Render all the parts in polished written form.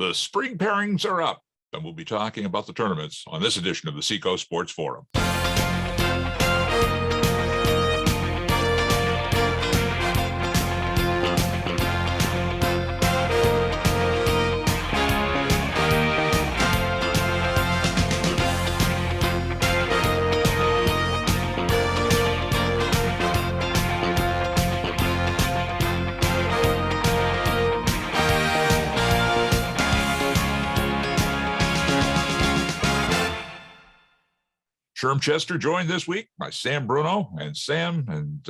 The spring pairings are up, and we'll be talking about the tournaments on this edition of the Seacoast Sports Forum. Sherm Chester joined this week by Sam Bruno and Sam, and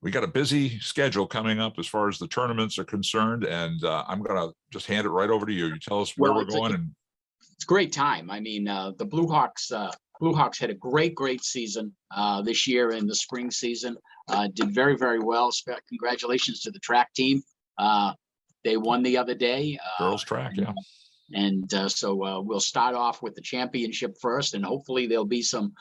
we got a busy schedule coming up as far as the tournaments are concerned, and I'm going to just hand it right over to you. You tell us where we're going. It's a great time. I mean, the Blue Hawks had a great season this year in the spring season. Did very, very well. Congratulations to the track team. They won the other day. Girls track, yeah. And so we'll start off with the championship first, and hopefully there'll be some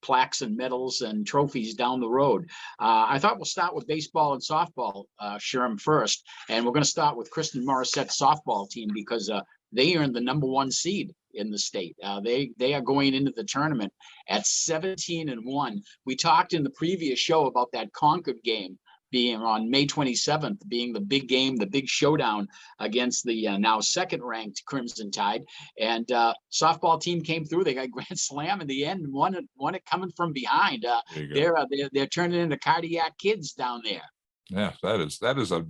plaques and medals and trophies down the road. I thought we'll start with baseball and softball, Sherm, first, and we're going to start with Kristen Morissette's softball team because they earned the #1 seed in the state. They are going into the tournament at 17-1. We talked in the previous show about that Concord game being on May 27th, being the big game, the big showdown against the now second-ranked Crimson Tide. And softball team came through. They got grand slam in the end and won it coming from behind. They're turning into cardiac kids down there. Yeah, that is a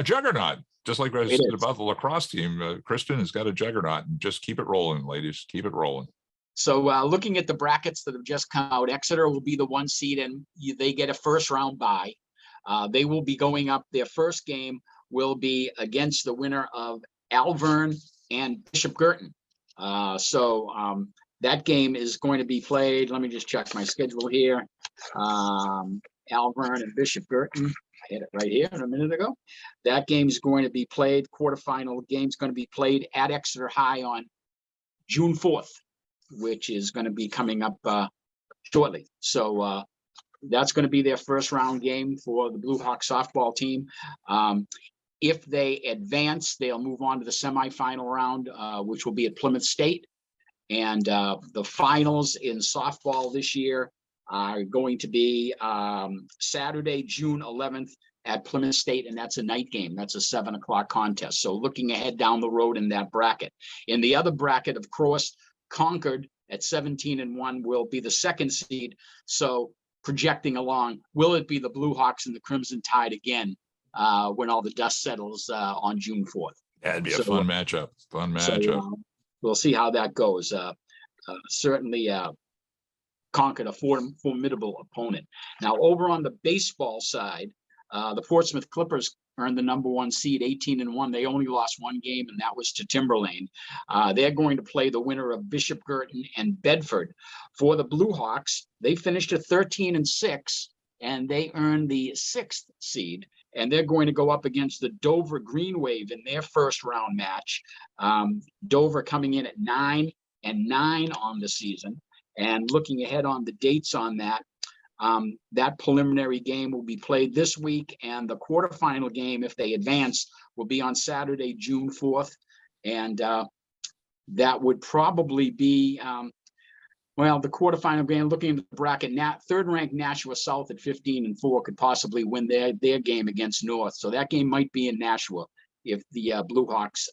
juggernaut. Just like I said about the lacrosse team, Kristen has got a juggernaut. And just keep it rolling, ladies. Keep it rolling. So looking at the brackets that have just come out, Exeter will be the 1 seed, and they get a first-round bye. They will be going up. Their first game will be against the winner of Alvern and Bishop Girton. That game is going to be played. Let me just check my schedule here. Alvern and Bishop Girton. I had it right here a minute ago. That game is going to be played. Quarterfinal game is going to be played at Exeter High on June 4th, which is going to be coming up shortly. So that's going to be their first round game for the Blue Hawk softball team. If they advance, they'll move on to the semifinal round, which will be at Plymouth State. And the finals in softball this year are going to be Saturday, June 11th at Plymouth State, and that's a night game. That's a 7 o'clock contest. So looking ahead down the road in that bracket. In the other bracket, of course, Concord at 17-1 will be the 2nd seed. So projecting along, will it be the Blue Hawks and the Crimson Tide again when all the dust settles on June 4th? Yeah, it'd be a fun matchup. We'll see how that goes. Certainly Concord, a formidable opponent. Now, over on the baseball side, the Portsmouth Clippers earned the #1 seed, 18-1. They only lost 1 game, and that was to Timberlane. They're going to play the winner of Bishop Girton and Bedford. For the Blue Hawks, they finished at 13-6, and they earned the 6th seed. And they're going to go up against the Dover Green Wave in their first round match. Dover coming in at 9-9 on the season. And looking ahead on the dates on that, that preliminary game will be played this week, and the quarterfinal game, if they advance, will be on Saturday, June 4th. And that would probably be, the quarterfinal game, looking at the bracket, third-ranked Nashua South at 15-4 could possibly win their game against North. So that game might be in Nashua if the Blue Hawks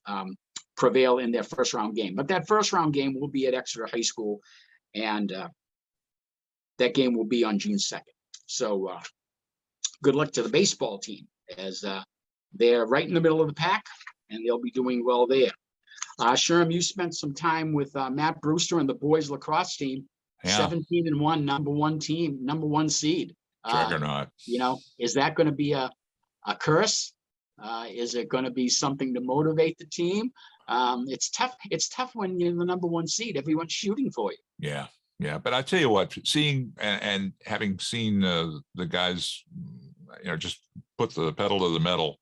prevail in their first-round game. But that first-round game will be at Exeter High School, and that game will be on June 2nd. So good luck to the baseball team as they're right in the middle of the pack, and they'll be doing well there. Sherm, you spent some time with Matt Brewster and the boys lacrosse team. Yeah. 17-1, #1 team, #1 seed. Juggernaut. Is that going to be a curse? Is it going to be something to motivate the team? It's tough. It's tough when you're the #1 seed. Everyone's shooting for you. Yeah. But I tell you what, seeing and having seen the guys, just put the pedal to the metal.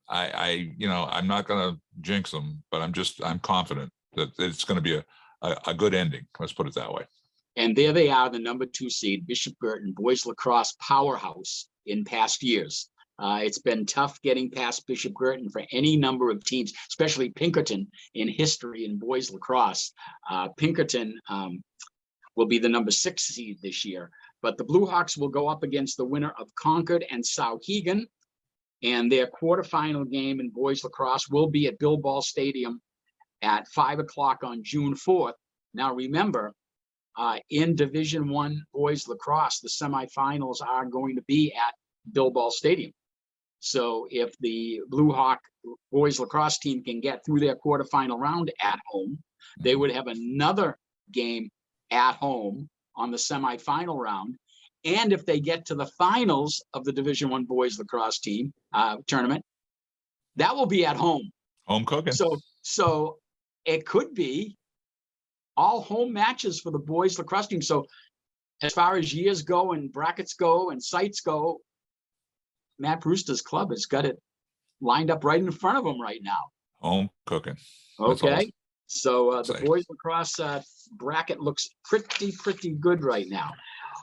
I'm not going to jinx them, but I'm confident that it's going to be a good ending. Let's put it that way. And there they are, the #2 seed, Bishop Girton, boys lacrosse powerhouse in past years. It's been tough getting past Bishop Girton for any number of teams, especially Pinkerton in history in boys lacrosse. Pinkerton will be the number 6 seed this year, but the Blue Hawks will go up against the winner of Concord and Sauhegan, and their quarterfinal game in boys lacrosse will be at Bill Ball Stadium at 5 o'clock on June 4th. Now remember, in Division I boys lacrosse, the semifinals are going to be at Bill Ball Stadium. So if the Blue Hawk boys lacrosse team can get through their quarterfinal round at home, they would have another game at home on the semifinal round. And if they get to the finals of the Division I boys lacrosse team tournament, that will be at home. Home cooking. So it could be all home matches for the boys lacrosse team. So as far as years go and brackets go and sites go, Matt Brewster's club has got it lined up right in front of them right now. Home cooking. Okay. So the boys lacrosse bracket looks pretty good right now.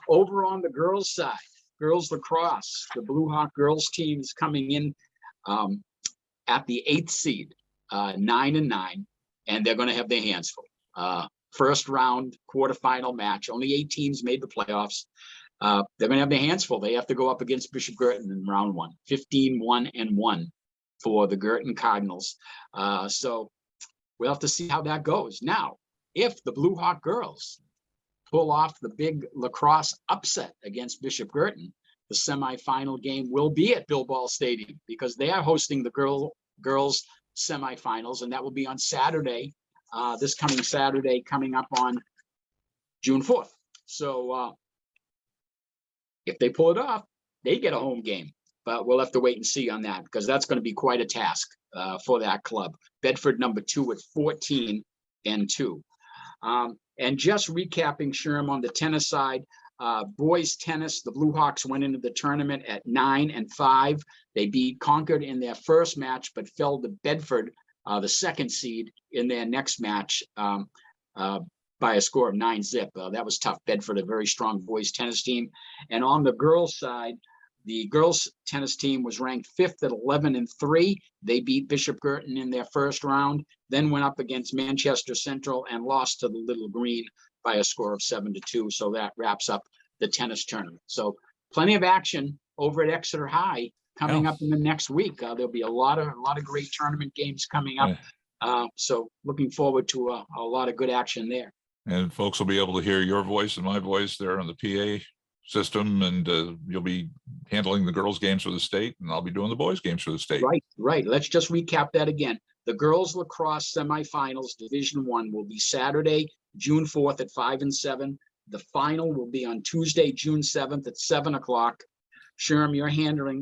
Over on the girls' side, girls lacrosse, the Blue Hawk girls team is coming in at the 8th seed, 9-9, and they're going to have their hands full. First round quarterfinal match. Only 8 teams made the playoffs. They're going to have their hands full. They have to go up against Bishop Girton in round 1, 15-1-1 for the Girton Cardinals. So we'll have to see how that goes. Now, if the Blue Hawk girls pull off the big lacrosse upset against Bishop Girton, the semifinal game will be at Bill Ball Stadium because they are hosting the girls semifinals, and that will be on Saturday, this coming Saturday, coming up on June 4th. So if they pull it off, they get a home game, but we'll have to wait and see on that because that's going to be quite a task for that club. Bedford number 2 at 14-2. And just recapping Sherm on the tennis side, boys tennis, the Blue Hawks went into the tournament at 9-5. They beat Concord in their first match, but fell to Bedford, the 2nd seed, in their next match by a score of 9-zip. That was tough. Bedford, a very strong boys tennis team. And on the girls' side, the girls' tennis team was ranked 5th at 11-3. They beat Bishop Girton in their first round, then went up against Manchester Central and lost to the Little Green by a score of 7-2. So that wraps up the tennis tournament. So plenty of action over at Exeter High coming up in the next week. There'll be a lot of great tournament games coming up. So looking forward to a lot of good action there. And folks will be able to hear your voice and my voice there on the PA system, and you'll be handling the girls' games for the state, and I'll be doing the boys' games for the state. Right. Let's just recap that again. The girls' lacrosse semifinals, Division I, will be Saturday, June 4th at 5 and 7. The final will be on Tuesday, June 7th at 7 o'clock. Sherm, you're handling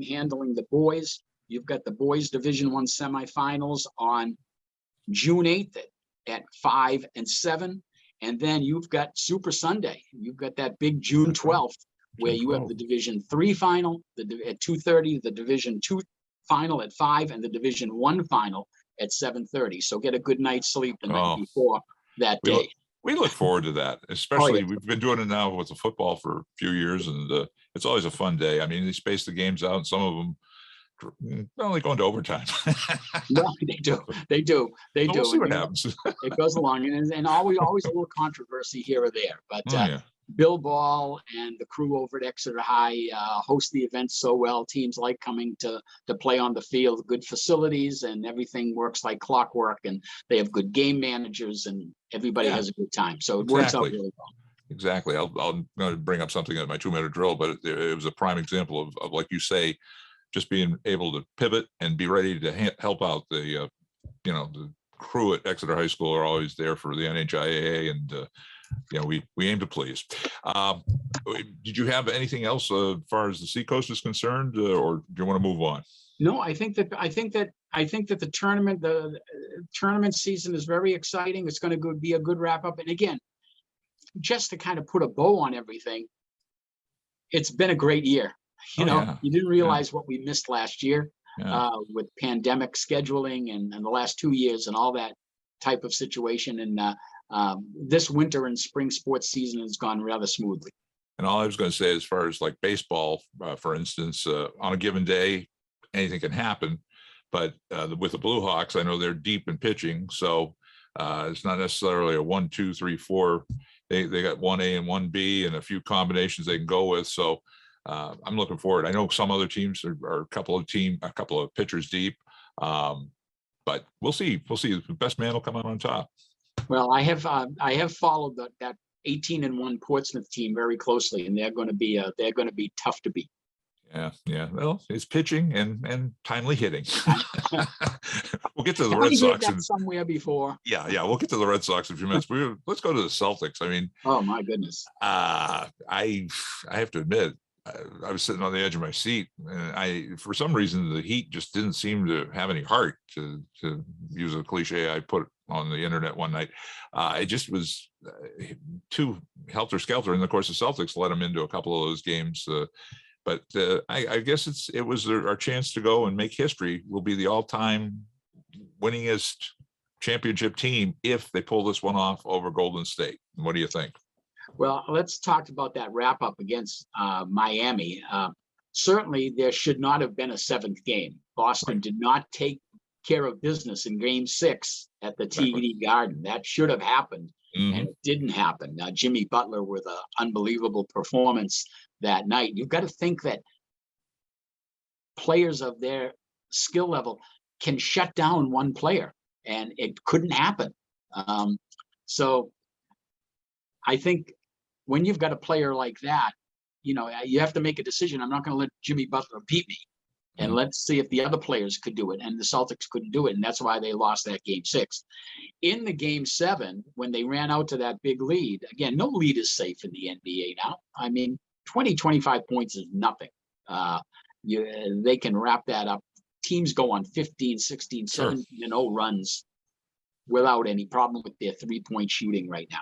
the boys. You've got the boys' Division I semifinals on June 8th at 5 and 7. And then you've got Super Sunday. You've got that big June 12th, where you have the Division III final at 2:30, the Division II final at 5, and the Division I final at 7:30. So get a good night's sleep the night before that day. We look forward to that, especially we've been doing it now with the football for a few years, and it's always a fun day. I mean, they space the games out, and some of them only going to overtime. No, they do. We'll see what happens. It goes along, and always a little controversy here or there. But Bill Ball and the crew over at Exeter High host the event so well. Teams like coming to play on the field. Good facilities, and everything works like clockwork. And they have good game managers, and everybody has a good time. So it works out really well. Exactly. I'm going to bring up something at my 2-minute drill, but it was a prime example of like you say, just being able to pivot and be ready to help out the crew at Exeter High School are always there for the NHIAA, and we aim to please. Did you have anything else as far as the Seacoast is concerned, or do you want to move on? No, I think that the tournament season is very exciting. It's going to be a good wrap up. And again, just to kind of put a bow on everything, it's been a great year. You didn't realize what we missed last year with pandemic scheduling and the last 2 years and all that type of situation. And this winter and spring sports season has gone rather smoothly. And all I was going to say, as far as like baseball, for instance, on a given day, anything can happen. But with the Blue Hawks, I know they're deep in pitching, so it's not necessarily a 1, 2, 3, 4. They got 1A and 1B and a few combinations they can go with. So I'm looking forward. I know some other teams are a couple of pitchers deep, but we'll see. We'll see. The best man will come out on top. Well, I have followed that 18-1 Portsmouth team very closely, and they're going to be tough to beat. Yeah. Well, it's pitching and timely hitting. We'll get to the Red Sox somewhere before. Yeah. We'll get to the Red Sox in a few minutes. Let's go to the Celtics. I mean, oh my goodness. I have to admit, I was sitting on the edge of my seat, and for some reason, the Heat just didn't seem to have any heart, to use a cliche I put on the internet one night. It just was too helter-skelter, and of course, the Celtics let them into a couple of those games. But I guess it was our chance to go and make history. We'll be the all-time winningest championship team if they pull this one off over Golden State. What do you think? Well, let's talk about that wrap up against Miami. Certainly, there should not have been a seventh game. Boston did not take care of business in Game 6 at the TD Garden. That should have happened, and it didn't happen. Jimmy Butler with an unbelievable performance that night. You've got to think that players of their skill level can shut down one player, and it couldn't happen. So I think when you've got a player like that, you have to make a decision. I'm not going to let Jimmy Butler beat me, and let's see if the other players could do it. And the Celtics couldn't do it, and that's why they lost that Game 6. In the Game 7, when they ran out to that big lead, again, no lead is safe in the NBA now. I mean, 20, 25 points is nothing. They can wrap that up. Teams go on 15, 16, 17-0 runs without any problem with their three-point shooting right now.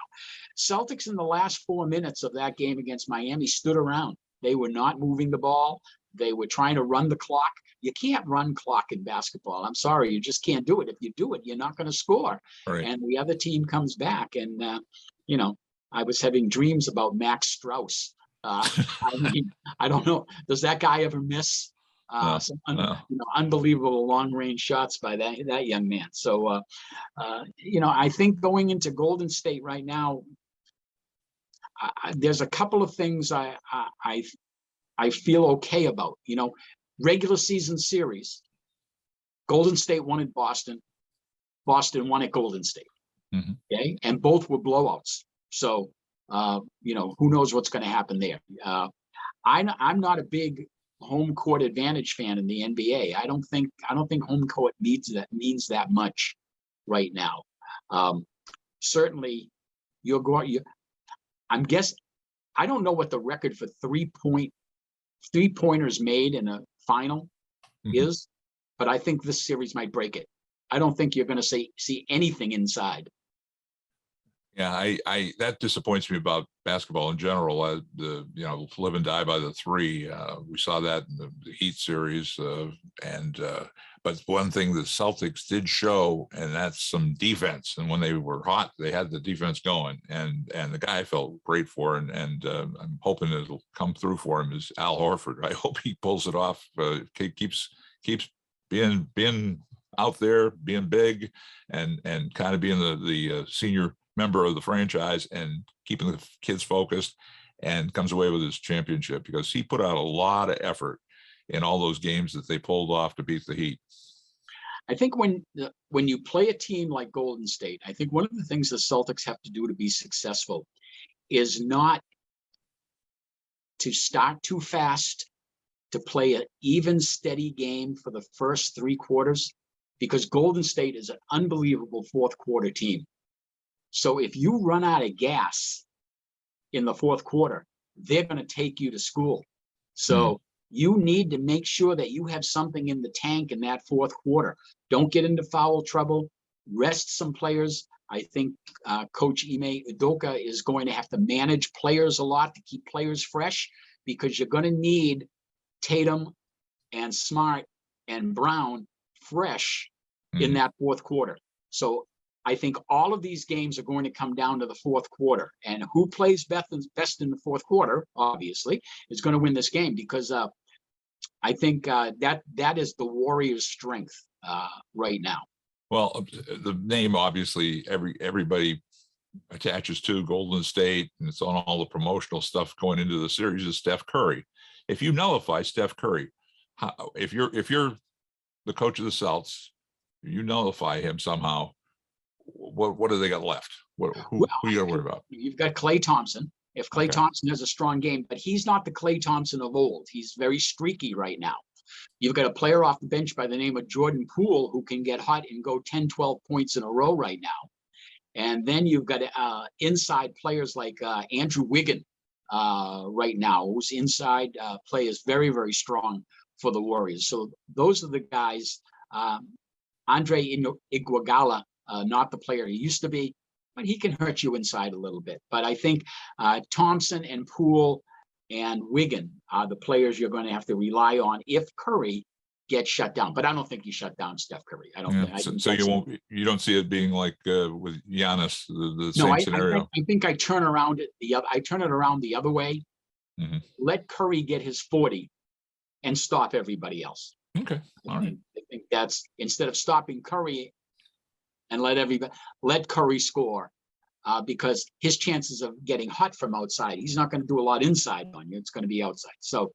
Celtics in the last 4 minutes of that game against Miami stood around. They were not moving the ball. They were trying to run the clock. You can't run clock in basketball. I'm sorry, you just can't do it. If you do it, you're not going to score. Right. And the other team comes back. And, I was having dreams about Max Strauss. I mean, I don't know. Does that guy ever miss? Some unbelievable long-range shots by that young man. So, I think going into Golden State right now, there's a couple of things I feel okay about. Regular season series, Golden State won at Boston, Boston won at Golden State. Okay, and both were blowouts. So, who knows what's going to happen there? I'm not a big home court advantage fan in the NBA. I don't think home court means that much right now. Certainly, I'm guessing. I don't know what the record for three-pointers made in a final is, but I think this series might break it. I don't think you're going to see anything inside. Yeah, I that disappoints me about basketball in general. Live and die by the three. We saw that in the Heat series, but one thing the Celtics did show, and that's some defense. And when they were hot, they had the defense going. And the guy I felt great for, and I'm hoping it'll come through for him, is Al Horford. I hope he pulls it off. Keeps being out there, being big, and kind of being the senior member of the franchise and keeping the kids focused, and comes away with his championship, because he put out a lot of effort in all those games that they pulled off to beat the Heat. I think when you play a team like Golden State, I think one of the things the Celtics have to do to be successful is not to start too fast, to play an even, steady game for the first 3 quarters, because Golden State is an unbelievable fourth quarter team. So if you run out of gas in the fourth quarter, they're going to take you to school. So you need to make sure that you have something in the tank in that fourth quarter. Don't get into foul trouble. Rest some players. I think Coach Ime Udoka is going to have to manage players a lot to keep players fresh, because you're going to need Tatum and Smart and Brown fresh in that fourth quarter. So I think all of these games are going to come down to the fourth quarter, and who plays best in the fourth quarter, obviously, is going to win this game, because I think that is the Warriors' strength right now. Well, the name obviously everybody attaches to Golden State, and it's on all the promotional stuff going into the series, is Steph Curry. If you nullify Steph Curry, if you're the coach of the Celtics, you nullify him somehow, what do they got left? Who you got to worry about? You've got Klay Thompson. If Klay Thompson has a strong game, but he's not the Klay Thompson of old. He's very streaky right now. You've got a player off the bench by the name of Jordan Poole who can get hot and go 10, 12 points in a row right now. And then you've got inside players like Andrew Wiggins right now, whose inside play is very, very strong for the Warriors. So those are the guys. Andre Iguodala, not the player he used to be, but he can hurt you inside a little bit. But I think Thompson and Poole and Wiggins are the players you're going to have to rely on if Curry gets shut down. But I don't think he shut down Steph Curry. I don't. Yeah. So you don't see it being like with Giannis, the same scenario. I think I turn around I turn it around the other way. Mm-hmm. Let Curry get his 40 and stop everybody else. Okay. All right. I think that's, instead of stopping Curry and let Curry score, because his chances of getting hot from outside, he's not going to do a lot inside on you. It's going to be outside. So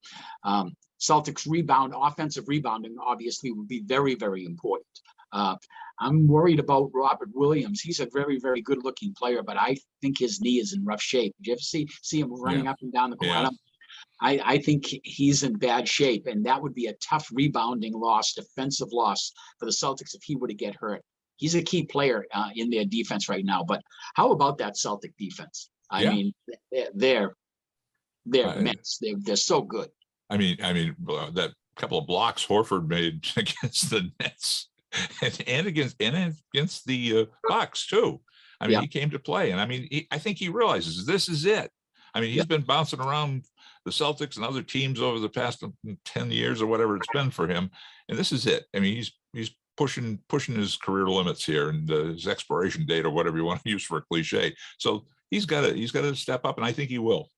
Celtics offensive rebounding obviously would be very, very important. I'm worried about Robert Williams. He's a very, very good looking player, but I think his knee is in rough shape. Did you ever see him running up and down the court? Yeah. I think he's in bad shape, and that would be a tough rebounding loss, defensive loss for the Celtics if he were to get hurt. He's a key player in their defense right now. But how about that Celtic defense? I mean, they're immense. They're so good. I mean, that couple of blocks Horford made against the Nets and against the Bucks too. I mean, he came to play, and I mean, I think he realizes this is it. I mean, he's been bouncing around the Celtics and other teams over the past 10 years or whatever it's been for him, and this is it. I mean, he's pushing his career limits here, and his expiration date or whatever you want to use for a cliche. So he's got to step up, and I think he will.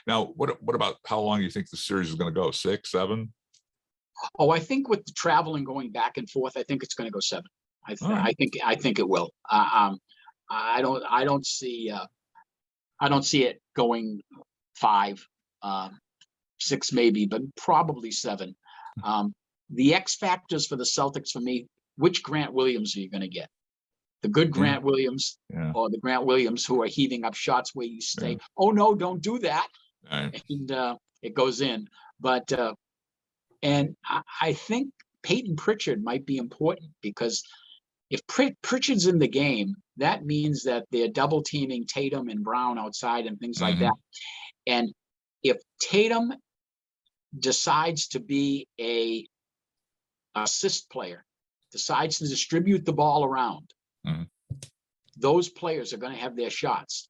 Now, what about how long do you think the series is going to go? 6, 7? Oh, I think with the traveling going back and forth, I think it's going to go 7. I think it will. I don't see it going 5, 6 maybe, but probably 7. The X factors for the Celtics for me, which Grant Williams are you going to get? The good Grant Williams or the Grant Williams who are heaving up shots where you say, oh, no, don't do that. Right. And it goes in. But and I think Peyton Pritchard might be important, because if Pritchard's in the game, that means that they're double teaming Tatum and Brown outside and things like that. And if Tatum decides to be a assist player, decides to distribute the ball around, those players are going to have their shots.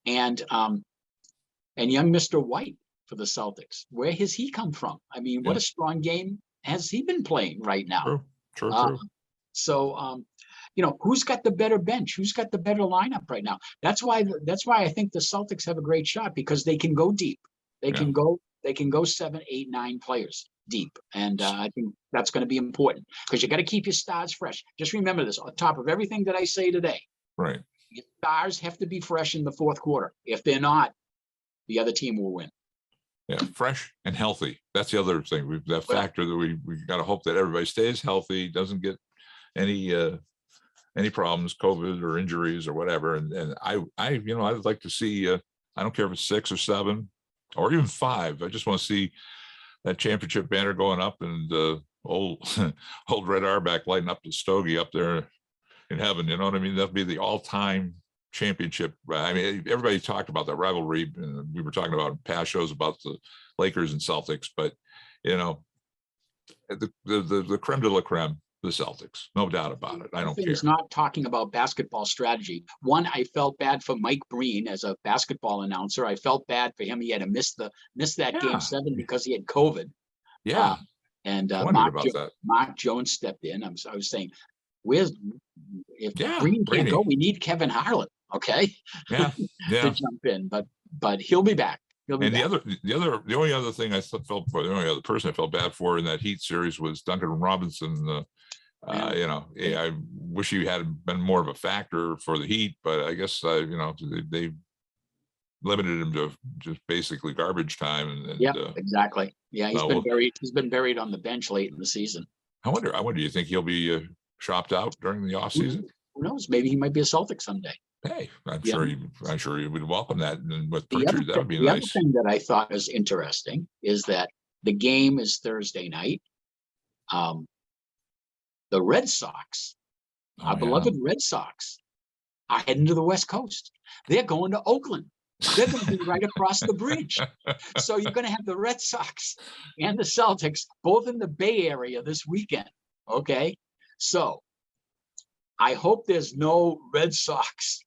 And young Mr. White for the Celtics, where has he come from? I mean, what a strong game has he been playing right now? True. So, who's got the better bench? Who's got the better lineup right now? That's why I think the Celtics have a great shot, because they can go deep. They can go 7, 8, 9 players deep. And I think that's going to be important, because you got to keep your stars fresh. Just remember this on top of everything that I say today. Right. Your stars have to be fresh in the fourth quarter. If they're not, the other team will win. Yeah, fresh and healthy. That's the other thing. That factor that we got to hope that everybody stays healthy, doesn't get any problems, COVID or injuries or whatever. And I'd like to see. I don't care if it's 6 or 7 or even 5. I just want to see that championship banner going up, and old Red Auerbach lighting up the stogie up there in heaven. You know what I mean? That'll be the all-time championship. I mean, everybody talked about that rivalry, and we were talking about past shows about the Lakers and Celtics, but the creme de la creme, the Celtics, no doubt about it. I don't care. He's not talking about basketball strategy. One, I felt bad for Mike Breen as a basketball announcer. I felt bad for him. He had to miss that game 7 because he had COVID. Yeah. And Mark Jones stepped in. I was saying, if Breen can't go, we need Kevin Harlan. Okay. Yeah. to jump in, but he'll be back. He'll be And back. the only other thing felt for, the only other person I felt bad for in that Heat series was Duncan Robinson. Yeah. I wish he had been more of a factor for the Heat, but I guess they limited him to just basically garbage time. Yeah, exactly. Yeah, he's been well, buried. He's been buried on the bench late in the season. I wonder. Do you think he'll be shopped out during the offseason? Who knows? Maybe he might be a Celtic someday. Hey, I'm Yeah. sure he would welcome that. And with The other, Pritchard, that would be the other nice. thing that I thought was interesting is that the game is Thursday night. The Red Sox, our beloved Red Sox, are heading to the West Coast. They're going to Oakland. They're going to be right across the bridge. So you're going to have the Red Sox and the Celtics both in the Bay Area this weekend. Okay. So I hope there's no Red Sox.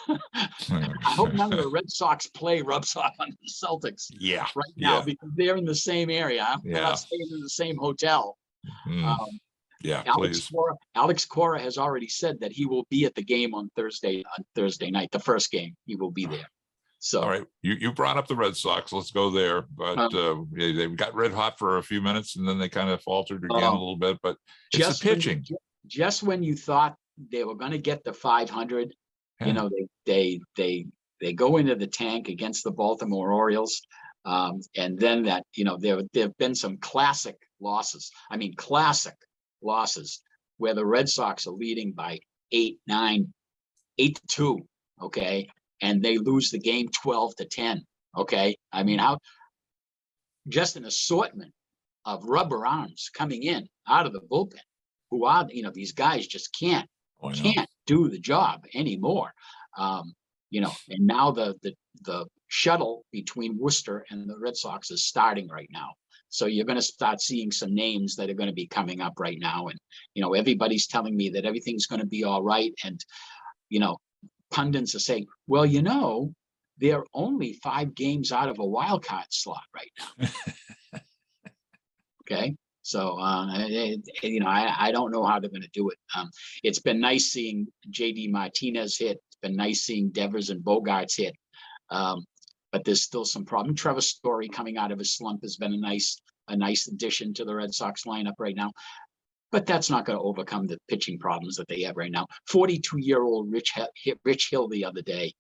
I hope none of the Red Sox play rubs off on the Celtics right now because they're in the same area. They're not staying in the same hotel. Please. Alex Cora has already said that he will be at the game on Thursday night, the first game. He will be there. So, all right, you brought up the Red Sox. Let's go there. But they got red hot for a few minutes, and then they kind of faltered again a little bit. But it's the pitching. Just when you thought they were going to get the 500, they go into the tank against the Baltimore Orioles, and then that there have been some classic losses. I mean, classic losses where the Red Sox are leading by 8-2. Okay. And they lose the game 12-10. Okay. I mean, how just an assortment of rubber arms coming in out of the bullpen who are, these guys just can't do the job anymore. And now the shuttle between Worcester and the Red Sox is starting right now. So you're going to start seeing some names that are going to be coming up right now. And, everybody's telling me that everything's going to be all right. And, pundits are saying, well, they're only 5 games out of a wild card slot right now. Okay. So, I don't know how they're going to do it. It's been nice seeing JD Martinez hit. It's been nice seeing Devers and Bogarts hit. But there's still some problem. Trevor Story coming out of his slump has been a nice addition to the Red Sox lineup right now. But that's not going to overcome the pitching problems that they have right now. 42-year-old Rich Hill the other day,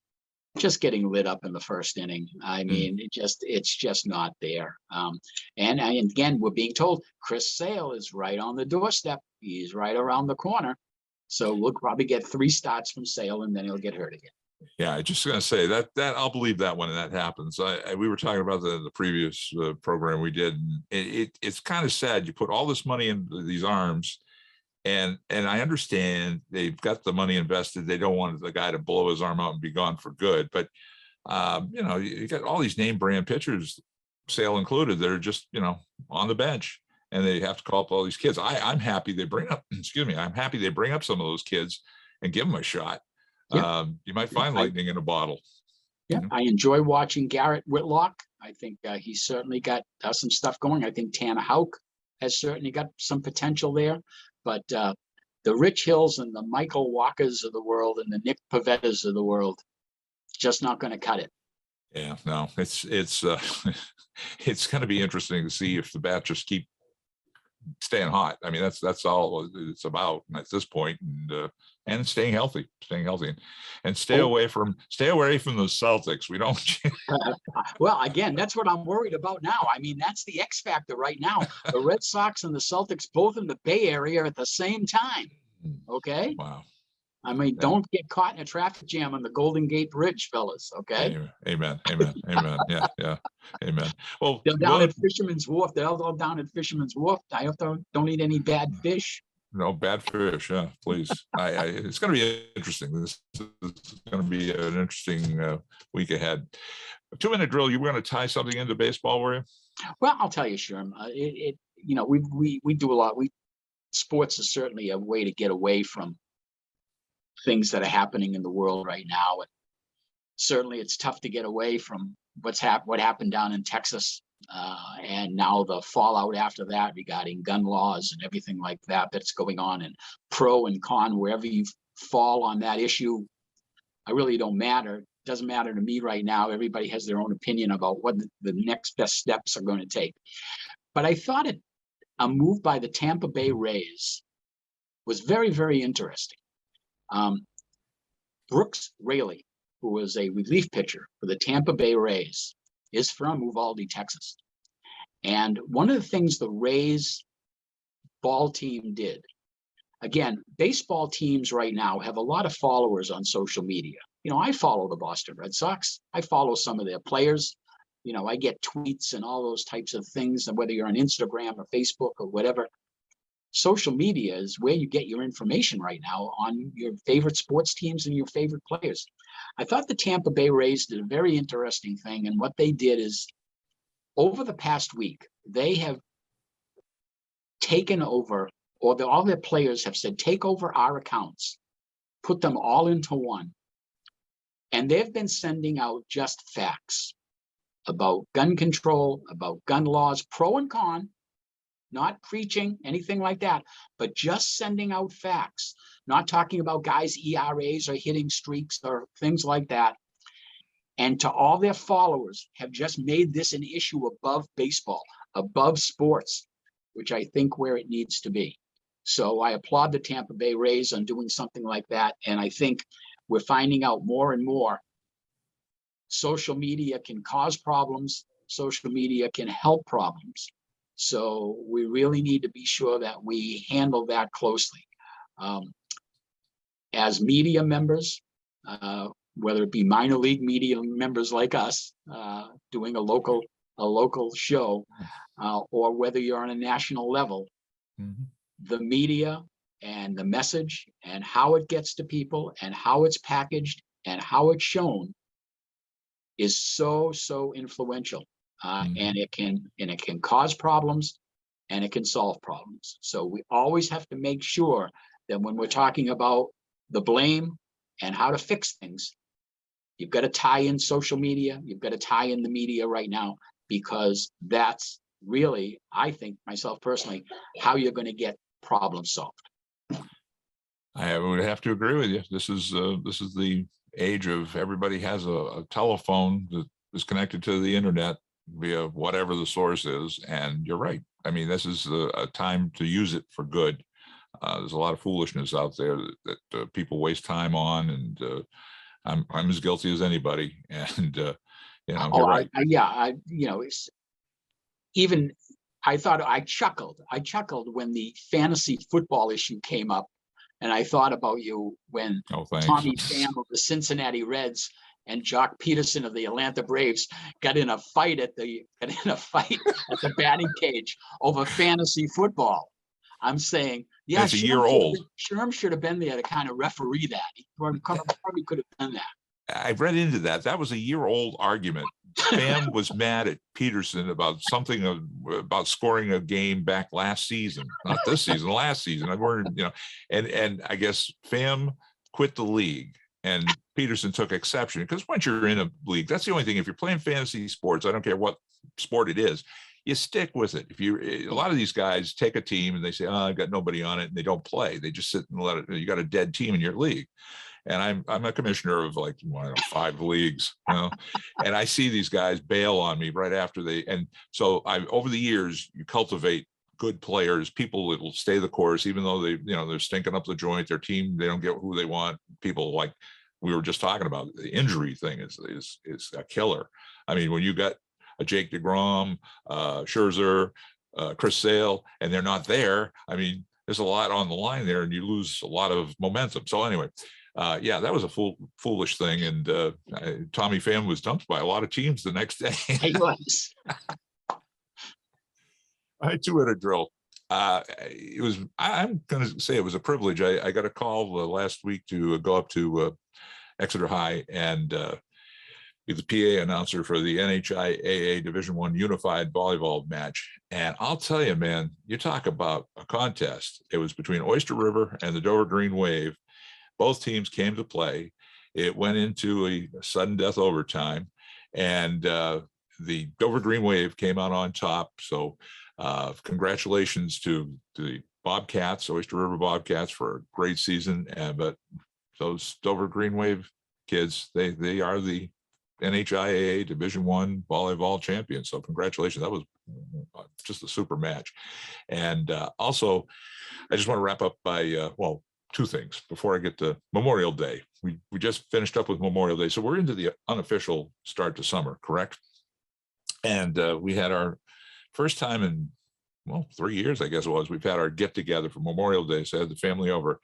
just getting lit up in the first inning. I mean, it's just not there. And again, we're being told Chris Sale is right on the doorstep. He's right around the corner. So we'll probably get 3 starts from Sale, and then he'll get hurt again. Yeah, I just going to say that I'll believe that when that happens. We were talking about the previous program we did. It's kind of sad. You put all this money into these arms, and I understand they've got the money invested. They don't want the guy to blow his arm out and be gone for good. But you got all these name brand pitchers, Sale included, that are just on the bench, and they have to call up all these kids. I'm happy they bring up. I'm happy they bring up some of those kids and give them a shot. You might find lightning in a bottle. Yeah, I enjoy watching Garrett Whitlock. I think he's certainly got some stuff going. I think Tanner Houck has certainly got some potential there. But the Rich Hills and the Michael Walkers of the world and the Nick Pavettas of the world, just not going to cut it. Yeah, no, it's it's going to be interesting to see if the bats just keep staying hot. I mean, that's all it's about at this point, and staying healthy, and stay away from the Celtics. We don't. Well, again, that's what I'm worried about now. I mean, that's the X factor right now. The Red Sox and the Celtics both in the Bay Area at the same time. Okay. Wow. I mean, don't get caught in a traffic jam on the Golden Gate Bridge, fellas. Okay. Amen. Yeah. Amen. Well, they're down at Fisherman's Wharf. They're all down at Fisherman's Wharf. I don't eat any bad fish. No bad fish. Yeah, please. It's going to be interesting. This is going to be an interesting week ahead. 2-minute drill. You were going to tie something into baseball, were you? Well, I'll tell you, Sherm. We do a lot. Sports is certainly a way to get away from things that are happening in the world right now. And certainly it's tough to get away from what happened down in Texas. And now the fallout after that regarding gun laws and everything like that that's going on, and pro and con, wherever you fall on that issue, I really don't matter. doesn't matter to me right now. Everybody has their own opinion about what the next best steps are going to take. But I thought a move by the Tampa Bay Rays was very, very interesting. Brooks Raley, who was a relief pitcher for the Tampa Bay Rays, is from Uvalde, Texas. And one of the things the Rays ball team did, again, baseball teams right now have a lot of followers on social media. You know, I follow the Boston Red Sox. I follow some of their players. You know, I get tweets and all those types of things, and whether you're on Instagram or Facebook or whatever. Social media is where you get your information right now on your favorite sports teams and your favorite players. I thought the Tampa Bay Rays did a very interesting thing. And what they did is, over the past week, they have taken over, or all their players have said, take over our accounts, put them all into one. And they've been sending out just facts about gun control, about gun laws, pro and con, not preaching, anything like that, but just sending out facts, not talking about guys' ERAs or hitting streaks or things like that. And to all their followers, have just made this an issue above baseball, above sports, which I think where it needs to be. So I applaud the Tampa Bay Rays on doing something like that. And I think we're finding out more and more social media can cause problems. Social media can help problems. So we really need to be sure that we handle that closely. As media members, whether it be minor league media members like us, doing a local show, or whether you're on a national level, the media and the message and how it gets to people and how it's packaged and how it's shown is so influential. And it can cause problems and it can solve problems. So we always have to make sure that when we're talking about the blame and how to fix things, you've got to tie in social media, you've got to tie in the media right now, because that's really, I think myself personally, how you're going to get problems solved. I would have to agree with you. This is the age of everybody has a telephone that is connected to the internet via whatever the source is. And you're right. I mean, this is a time to use it for good. There's a lot of foolishness out there that people waste time on, and I'm as guilty as anybody. And you're right. It's even, I thought I chuckled when the fantasy football issue came up, and I thought about you when Tommy Pham of the Cincinnati Reds and Jock Peterson of the Atlanta Braves got in a fight at the batting cage over fantasy football. I'm saying, yeah, it's a year old. Sherm should have been there to kind of referee that. He probably could have done that. I read into that. That was a year-old argument. Pham was mad at Peterson about something about scoring a game back last season, not this season, last season. I've heard, and I guess Pham quit the league, and Peterson took exception, because once you're in a league, that's the only thing. If you're playing fantasy sports, I don't care what sport it is, you stick with it. A lot of these guys take a team and they say, I've got nobody on it, and they don't play. They just sit and let it. You got a dead team in your league. And I'm a commissioner of 5 leagues, and I see these guys bail on me right after and so over the years, you cultivate good players, people that will stay the course, even though they're stinking up the joint, their team, they don't get who they want. People like we were just talking about, the injury thing is a killer. I mean, when you got a Jake DeGrom, Scherzer, Chris Sale, and they're not there, I mean, there's a lot on the line there, and you lose a lot of momentum. So anyway, that was a foolish thing, and Tommy Pham was dumped by a lot of teams the next day. He was. I too had a drill. I'm going to say it was a privilege. I got a call last week to go up to Exeter High and be the PA announcer for the NHIAA Division I Unified Volleyball match. And I'll tell you, man, you talk about a contest. It was between Oyster River and the Dover Green Wave. Both teams came to play. It went into a sudden death overtime, and the Dover Green Wave came out on top. So congratulations to the Bobcats, Oyster River Bobcats, for a great season. But those Dover Green Wave kids. They are the NHIAA Division I volleyball champions. So congratulations. That was just a super match. And also, I just want to wrap up by, well, two things before I get to Memorial Day. We just finished up with Memorial Day. So we're into the unofficial start to summer, correct? And we had our first time in, well, 3 years, I guess it was. We've had our get together for Memorial Day. So I had the family over.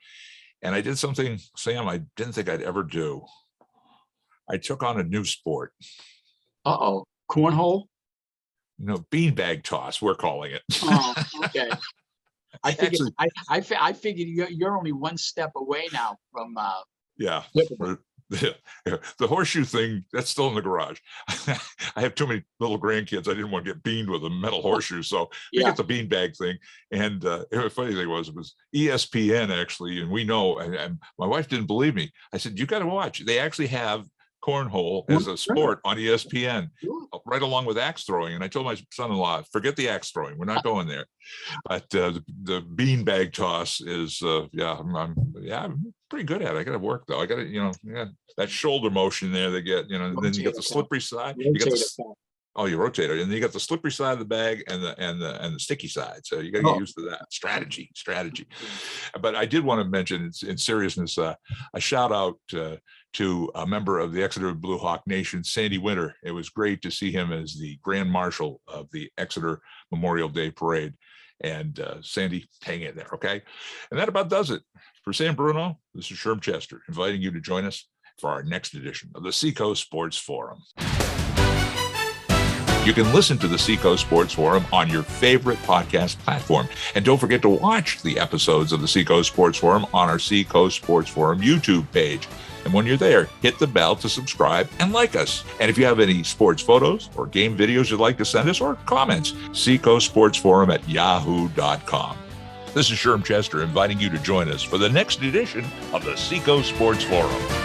And I did something, Sam, I didn't think I'd ever do. I took on a new sport. Uh-oh, cornhole? Beanbag toss, we're calling it. Oh, okay. I figured, Actually, I figured you're only one step away now from yeah. flippable. The horseshoe thing, that's still in the garage. I have too many little grandkids. I didn't want to get beaned with a metal horseshoe. So we get the beanbag thing. And the funny thing was, it was ESPN actually. And we know, and my wife didn't believe me. I said, you got to watch. They actually have cornhole as a sport on ESPN, right along with axe throwing. And I told my son-in-law, forget the axe throwing. We're not going there. But the beanbag toss is, I'm pretty good at it. I got to work though. I got to, that shoulder motion there they get, and then you get the slippery side. You got you rotate it, and then you got the slippery side of the bag and the sticky side. So you got to get used to that strategy. But I did want to mention, in seriousness, a shout out to a member of the Exeter Blue Hawk Nation, Sandy Winter. It was great to see him as the Grand Marshal of the Exeter Memorial Day Parade. And Sandy, hang in there, okay? And that about does it. For Sam Bruno, this is Sherm Chester, inviting you to join us for our next edition of the Seacoast Sports Forum. You can listen to the Seacoast Sports Forum on your favorite podcast platform. And don't forget to watch the episodes of the Seacoast Sports Forum on our Seacoast Sports Forum YouTube page. And when you're there, hit the bell to subscribe and like us. And if you have any sports photos or game videos you'd like to send us, or comments, seacoastsportsforum@yahoo.com. This is Sherm Chester inviting you to join us for the next edition of the Seacoast Sports Forum.